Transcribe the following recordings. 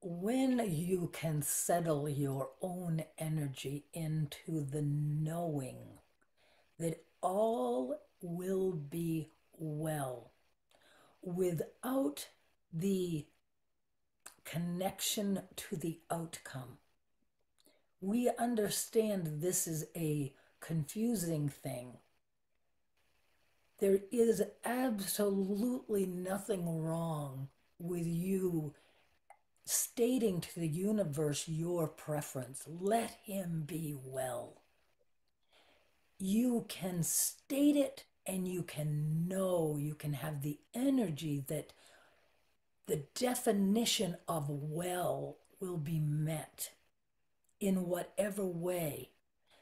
When you can settle your own energy into the knowing that all will be well without the connection to the outcome. We understand this is a confusing thing. There is absolutely nothing wrong with you stating to the universe your preference. Let him be well. You can state it and you can know, you can have the energy that the definition of well will be met in whatever way.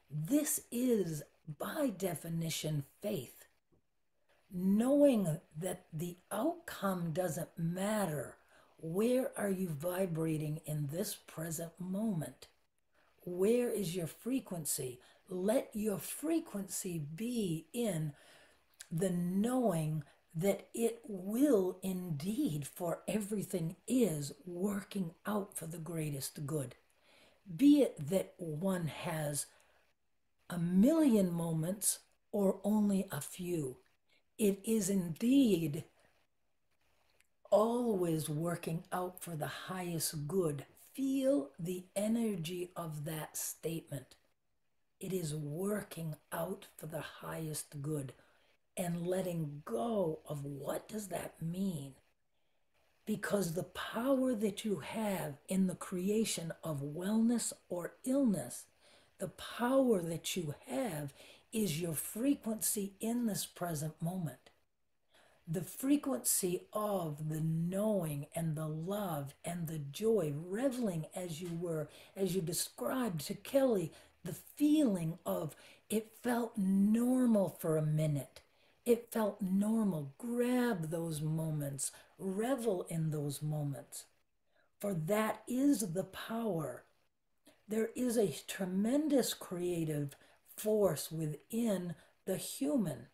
This is, by definition, faith. Knowing that the outcome doesn't matter. Where are you vibrating in this present moment? Where is your frequency? Let your frequency be in the knowing that it will indeed, for everything is working out for the greatest good. Be it that one has a million moments or only a few, it is indeed always working out for the highest good. Feel the energy of that statement. It is working out for the highest good, and letting go of what does that mean? Because the power that you have in the creation of wellness or illness, the power that you have is your frequency in this present moment. The frequency of the knowing and the love and the joy, reveling as you were, as you described to Kelly, the feeling of it felt normal for a minute. It felt normal. Grab those moments, revel in those moments, for that is the power. There is a tremendous creative force within the human.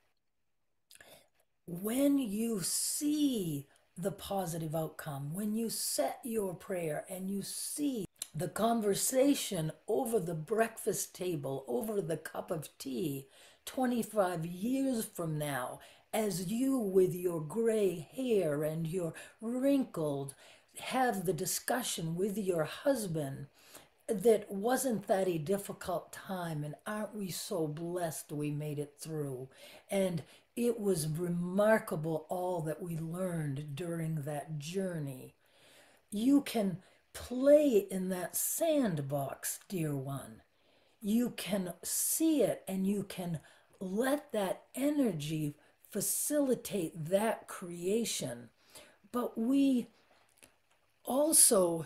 When you see the positive outcome, when you set your prayer and you see the conversation over the breakfast table, over the cup of tea, 25 years from now, as you with your gray hair and your wrinkled have the discussion with your husband, that wasn't that a difficult time, and aren't we so blessed we made it through? And it was remarkable all that we learned during that journey. You can play in that sandbox, dear one. You can see it and you can let that energy facilitate that creation. But we also,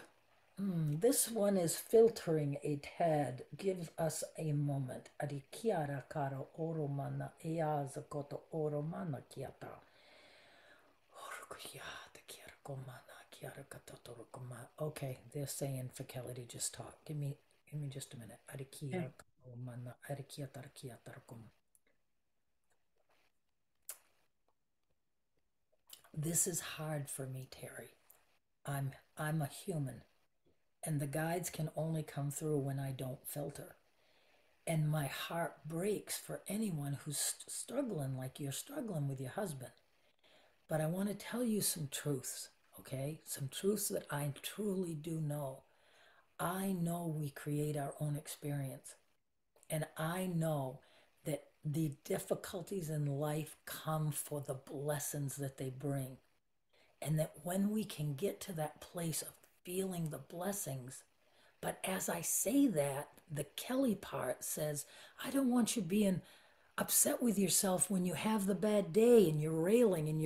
this one is filtering a tad. Give us a moment. Arikiara karo oro mana eaza koto oro mana kiata. Okay, they're saying for Kelly to just talk. Give me just a minute. Okay. This is hard for me, Terry. I'm a human, and the guides can only come through when I don't filter. And my heart breaks for anyone who's struggling like you're struggling with your husband. But I want to tell you some truths, okay? Some truths that I truly do know. I know we create our own experience. And I know that the difficulties in life come for the blessings that they bring. And that when we can get to that place of feeling the blessings, but as I say that, the Kelly part says, I don't want you being upset with yourself when you have the bad day and you're railing and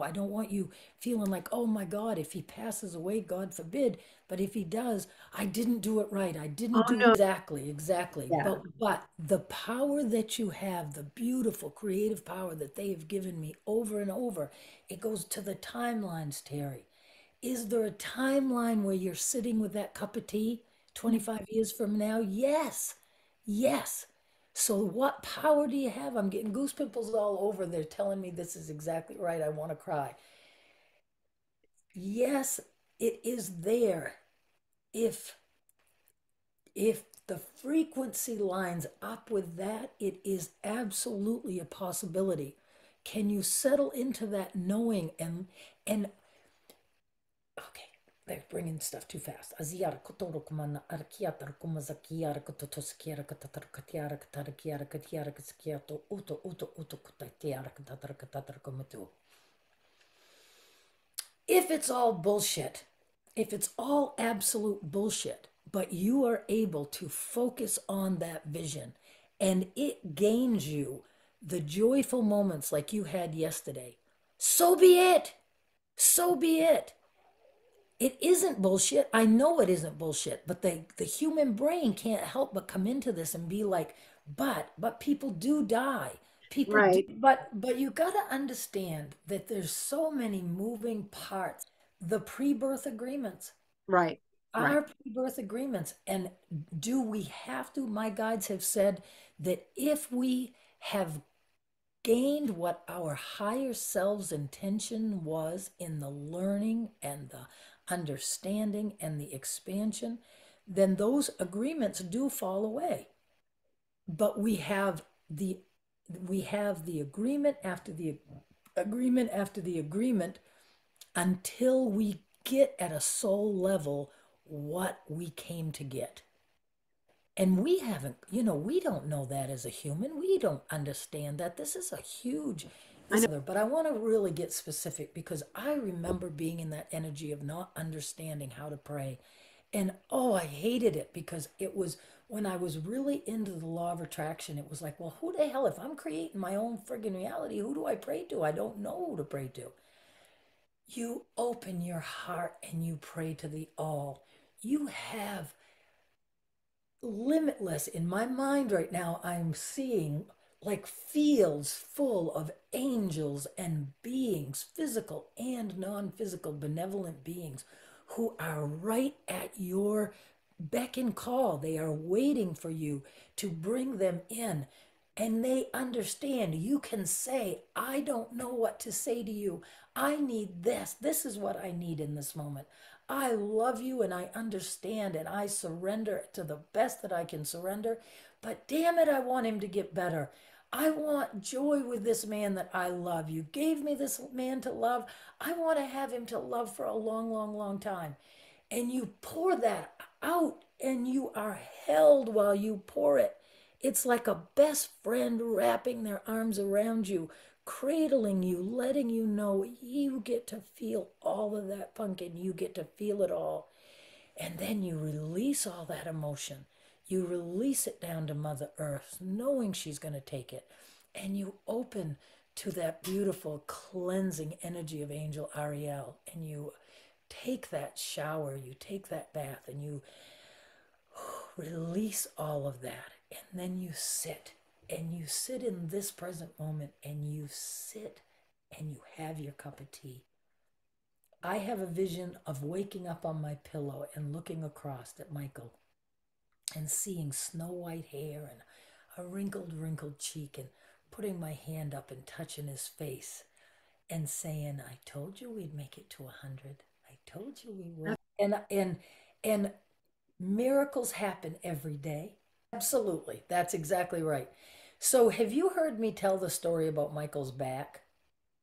I don't want you feeling like, oh my God, if he passes away, God forbid. But if he does, I didn't do it right. I didn't Oh do no. exactly. Yeah. But the power that you have, the beautiful creative power that they have given me over and over, it goes to the timelines, Terry. Is there a timeline where you're sitting with that cup of tea 25 years from now? Yes. Yes. So what power do you have? I'm getting goose pimples all over. They're telling me this is exactly right. I want to cry. Yes, it is there. if if the frequency lines up with that, it is absolutely a possibility. Can you settle into that knowing and okay, they're bringing stuff too fast. Aziara kotoro kumana arakiata kumazakiara kototoskiara katatara katara katiara kaskiato uto kutatiara katara komatu. If it's all bullshit, if it's all absolute bullshit, but you are able to focus on that vision and it gains you the joyful moments like you had yesterday, so be it. So be it. It isn't bullshit. I know it isn't bullshit, but the human brain can't help but come into this and be like, but people do die. People do, Right, but you got to understand that there's so many moving parts. The pre-birth agreements right, right. are pre-birth agreements. And do we have to? My guides have said that if we have gained what our higher selves intention was in the learning and the understanding and the expansion, then those agreements do fall away. But the we have the agreement after the agreement after the agreement until we get at a soul level what we came to get. And we haven't, we don't know that as a human. We don't understand that. This is a huge, I know. but I want to really get specific because I remember being in that energy of not understanding how to pray. And oh, I hated it because it was when I was really into the law of attraction, it was like, well, who the hell, if I'm creating my own friggin' reality, who do I pray to? I don't know who to pray to. You open your heart and you pray to the all. You have limitless in my mind right now. I'm seeing like fields full of angels and beings, physical and non-physical benevolent beings who are right at your beck and call. They are waiting for you to bring them in. And they understand. You can say, I don't know what to say to you. I need this. This is what I need in this moment. I love you and I understand and I surrender to the best that I can surrender. But damn it, I want him to get better. I want joy with this man that I love. You gave me this man to love. I want to have him to love for a long, long, long time. And you pour that out and you are held while you pour it. It's like a best friend wrapping their arms around you, cradling you, letting you know you get to feel all of that funk and you get to feel it all. And then you release all that emotion. You release it down to Mother Earth, knowing she's going to take it. And you open to that beautiful cleansing energy of Angel Ariel. And you take that shower, you take that bath, and you release all of that. And then you sit. And you sit in this present moment and you sit and you have your cup of tea. I have a vision of waking up on my pillow and looking across at Michael and seeing snow white hair and a wrinkled cheek and putting my hand up and touching his face and saying, I told you we'd make it to 100. I told you we would. And miracles happen every day. Absolutely. That's exactly right. So have you heard me tell the story about Michael's back?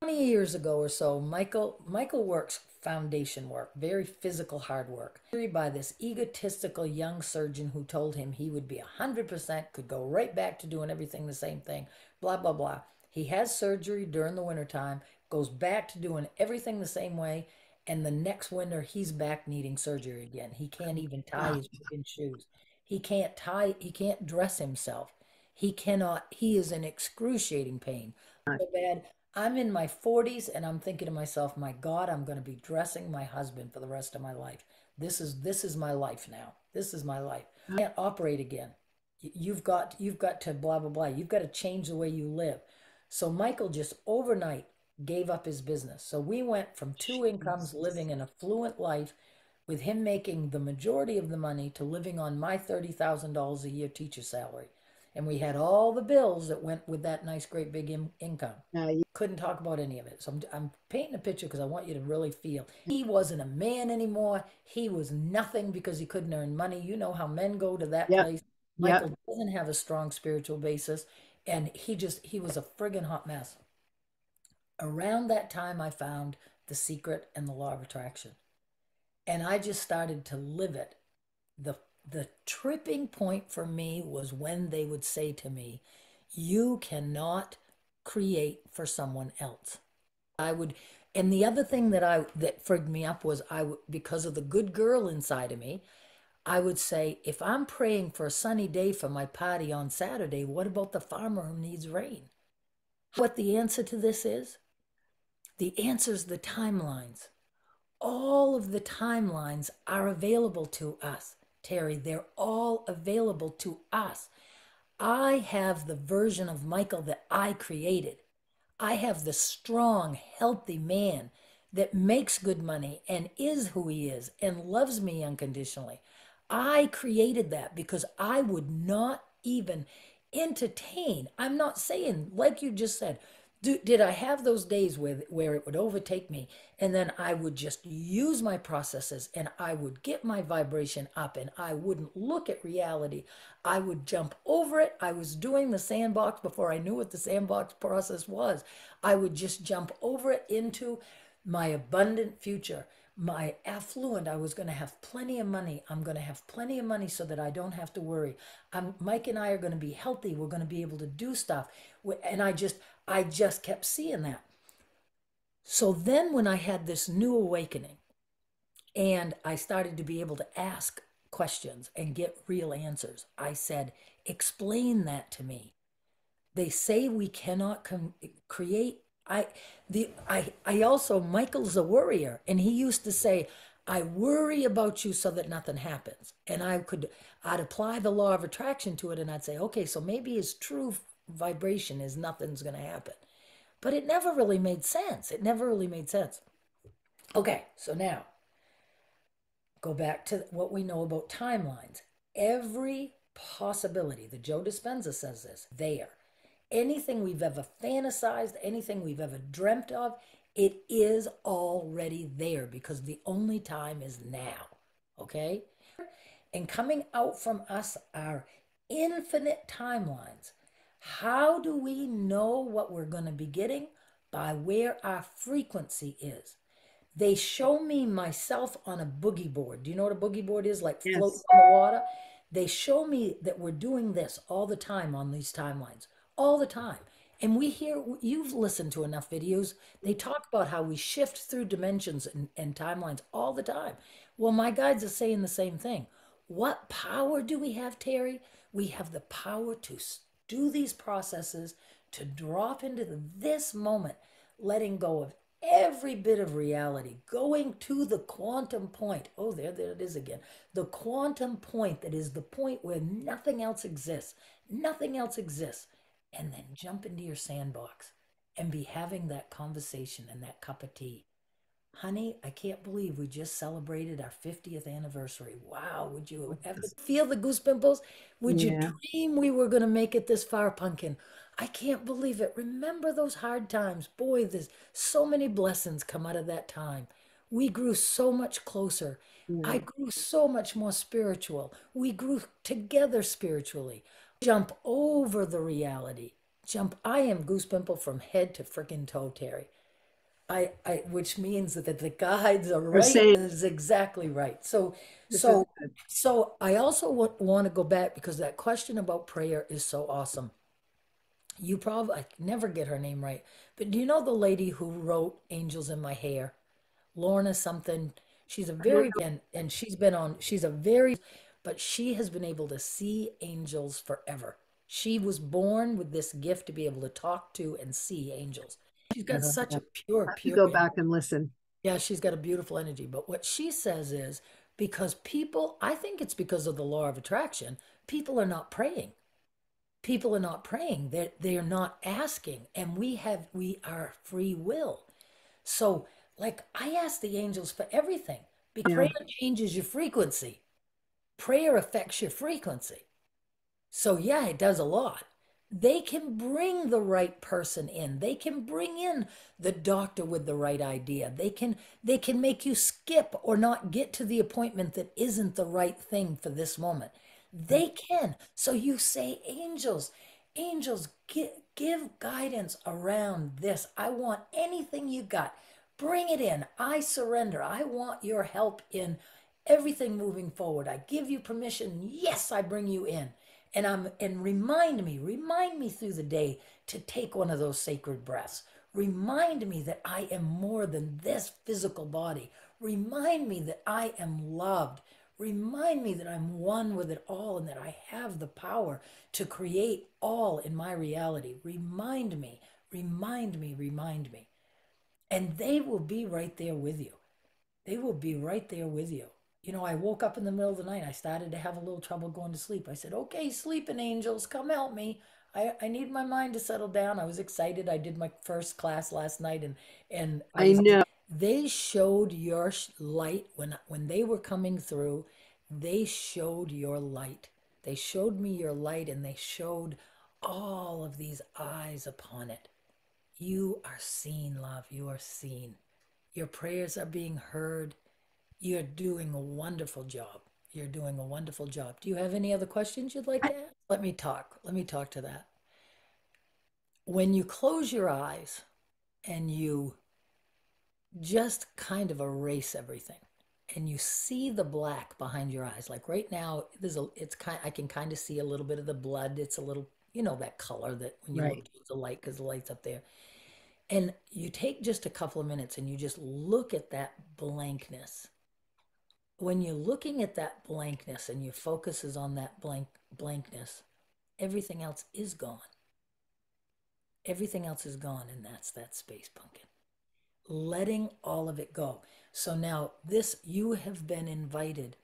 20 years ago or so, Michael works foundation work, very physical hard work, by this egotistical young surgeon who told him he would be 100%, could go right back to doing everything the same thing, blah, blah, blah. He has surgery during the wintertime, goes back to doing everything the same way, and the next winter he's back needing surgery again. He can't even tie Wow. his shoes. He can't dress himself. He is in excruciating pain. So bad. I'm in my 40s and I'm thinking to myself, my God, I'm going to be dressing my husband for the rest of my life. This is my life now. This is my life. I can't operate again. You've got to blah blah blah. You've got to change the way you live. So Michael just overnight gave up his business. So we went from two incomes Jesus. living an affluent life with him making the majority of the money to living on my $30,000 a year teacher salary. And we had all the bills that went with that nice, great big income. Yeah. Couldn't talk about any of it. So I'm painting a picture because I want you to really feel. He wasn't a man anymore. He was nothing because he couldn't earn money. You know how men go to that Yep. place. Yep. Michael doesn't have a strong spiritual basis. And he was a friggin' hot mess. Around that time, I found The Secret and the Law of Attraction. And I just started to live it. The, the tripping point for me was when they would say to me, you cannot create for someone else. I would, and the other thing that frigged me up was because of the good girl inside of me, I would say, if I'm praying for a sunny day for my party on Saturday, what about the farmer who needs rain? What the answer to this is? The answer is the timelines. All of the timelines are available to us, Terry. They're all available to us. I have the version of Michael that I created. I have the strong, healthy man that makes good money and is who he is and loves me unconditionally. I created that because I would not even entertain. I'm not saying, like you just said, did I have those days where it would overtake me and then I would just use my processes and I would get my vibration up and I wouldn't look at reality. I would jump over it. I was doing the sandbox before I knew what the sandbox process was. I would just jump over it into my abundant future, my affluent. I was going to have plenty of money. I'm going to have plenty of money so that I don't have to worry. Mike and I are going to be healthy. We're going to be able to do stuff. And I just kept seeing that. So then when I had this new awakening and I started to be able to ask questions and get real answers, I said, explain that to me. They say we cannot create. I also, Michael's a worrier, and he used to say, I worry about you so that nothing happens. And I'd apply the law of attraction to it, and I'd say, okay, so maybe his true vibration is nothing's going to happen. But it never really made sense. It never really made sense. Okay, so now go back to what we know about timelines. Every possibility, the Joe Dispenza says this, there. Anything we've ever fantasized, anything we've ever dreamt of, it is already there because the only time is now. Okay? And coming out from us are infinite timelines. How do we know what we're going to be getting? By where our frequency is. They show me myself on a boogie board. Do you know what a boogie board is? Like floating Yes. on the water. They show me that we're doing this all the time on these timelines, all the time. And you've listened to enough videos. They talk about how we shift through dimensions and timelines all the time. Well, my guides are saying the same thing. What power do we have, Terry? We have the power to do these processes, to drop into this moment, letting go of every bit of reality, going to the quantum point. Oh, there it is again. The quantum point that is the point where nothing else exists. Nothing else exists. And then jump into your sandbox and be having that conversation and that cup of tea. Honey, I can't believe we just celebrated our 50th anniversary. Wow, would you ever feel the goose pimples? Would you Yeah. dream we were going to make it this far, Pumpkin? I can't believe it. Remember those hard times. Boy, there's so many blessings come out of that time. We grew so much closer. I Yeah. grew so much more spiritual. We grew together spiritually. Jump over the reality. Jump. I am goose pimple from head to frickin' toe, Terry. Which means that the guides are Or right. saying Is exactly right. So, this is so, good. so I also want to go back because that question about prayer is so awesome. You probably, I never get her name right, but do you know the lady who wrote Angels in My Hair? Lorna something. She's a I don't very, and she's been on, she's a very, but she has been able to see angels forever. She was born with this gift to be able to talk to and see angels. She's got know. such I a pure, have to pure go energy. back and listen. Yeah, she's got a beautiful energy. But what she says is because people, I think it's because of the law of attraction, people are not praying. People are not praying. They're not asking. And we are free will. So, like, I ask the angels for everything because Yeah. prayer changes your frequency. Prayer affects your frequency. So yeah, it does a lot. They can bring the right person in. They can bring in the doctor with the right idea. They can make you skip or not get to the appointment that isn't the right thing for this moment. They can. So you say, angels, angels, give guidance around this. I want anything you got. Bring it in. I surrender. I want your help in everything moving forward. I give you permission. Yes, I bring you in. And remind me through the day to take one of those sacred breaths. Remind me that I am more than this physical body. Remind me that I am loved. Remind me that I'm one with it all and that I have the power to create all in my reality. Remind me, remind me, remind me. And they will be right there with you. They will be right there with you. I woke up in the middle of the night. I started to have a little trouble going to sleep. I said, okay, sleeping angels, come help me. I need my mind to settle down. I was excited. I did my first class last night and I I was know. they showed your light when they were coming through. They showed your light. They showed me your light and they showed all of these eyes upon it. You are seen, love. You are seen. Your prayers are being heard. You're doing a wonderful job. You're doing a wonderful job. Do you have any other questions you'd like to ask? Let me talk. Let me talk to that. When you close your eyes and you just kind of erase everything and you see the black behind your eyes, like right now, I can kind of see a little bit of the blood. It's a little, that color that when you look Right. at the light, because the light's up there. And you take just a couple of minutes and you just look at that blankness. When you're looking at that blankness and your focus is on that blankness, everything else is gone. Everything else is gone, and that's that space, pumpkin. Letting all of it go. So now this you have been invited.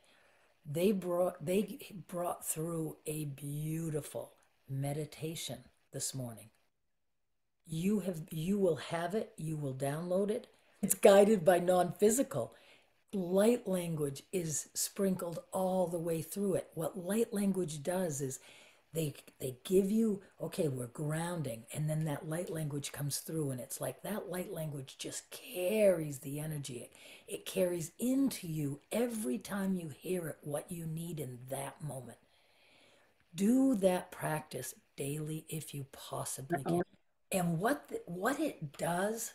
They brought through a beautiful meditation this morning. You will have it, you will download it. It's guided by non-physical. Light language is sprinkled all the way through it. What light language does is they give you, okay, we're grounding, and then that light language comes through, and it's like that light language just carries the energy. It carries into you every time you hear it what you need in that moment. Do that practice daily if you possibly can. And what it does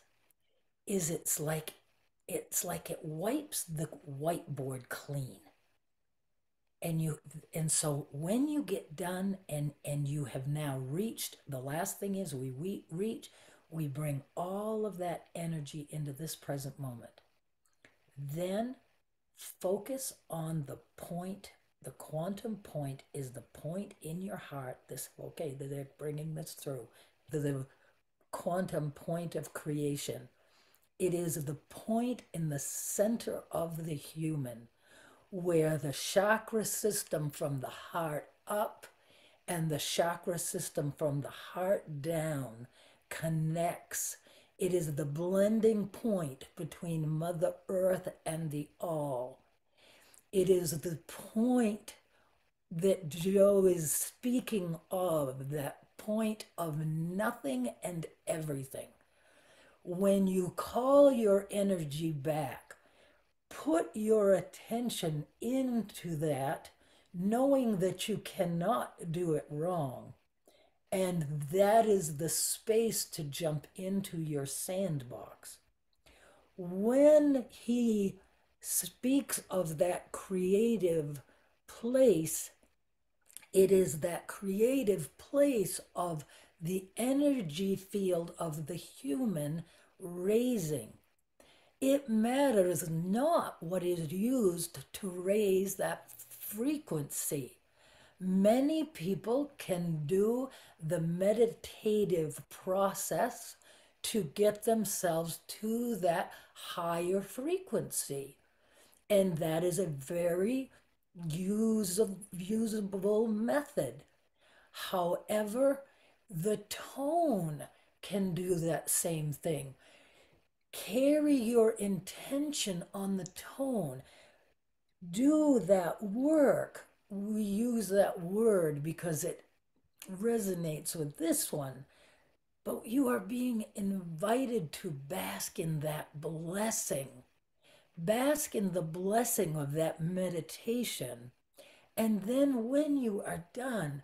is it's like it wipes the whiteboard clean. And so when you get done and you have now reached, the last thing is we reach, we bring all of that energy into this present moment. Then focus on the point. The quantum point is the point in your heart. This, okay, they're bringing this through. The quantum point of creation. It is the point in the center of the human where the chakra system from the heart up and the chakra system from the heart down connects. It is the blending point between Mother Earth and the All. It is the point that Joe is speaking of, that point of nothing and everything. When you call your energy back, put your attention into that, knowing that you cannot do it wrong. And that is the space to jump into your sandbox. When he speaks of that creative place, it is that creative place of the energy field of the human raising. It matters not what is used to raise that frequency. Many people can do the meditative process to get themselves to that higher frequency. And that is a very usable method. However, the tone can do that same thing. Carry your intention on the tone. Do that work we use that word because it resonates with this one, but you are being invited to bask in that blessing. Bask in the blessing of that meditation. And then when you are done,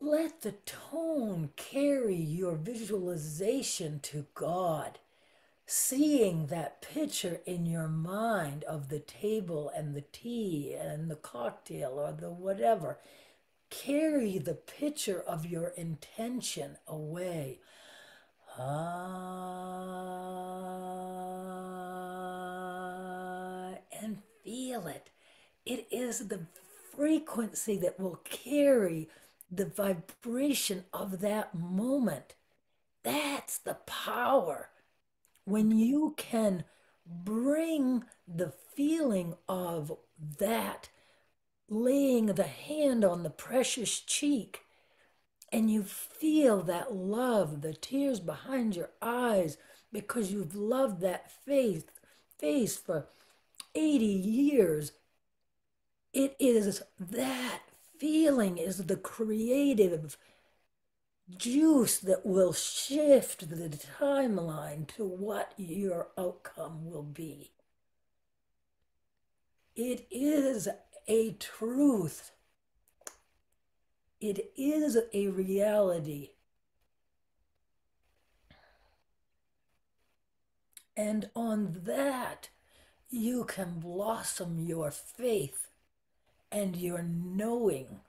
let the tone carry your visualization to God, seeing that picture in your mind of the table and the tea and the cocktail or the whatever. Carry the picture of your intention away. And feel it. It is the frequency that will carry the vibration of that moment. That's the power. When you can bring the feeling of that, laying the hand on the precious cheek, and you feel that love, the tears behind your eyes, because you've loved that face for 80 years. It is that feeling is the creative juice that will shift the timeline to what your outcome will be. It is a truth. It is a reality. And on that, you can blossom your faith and your knowing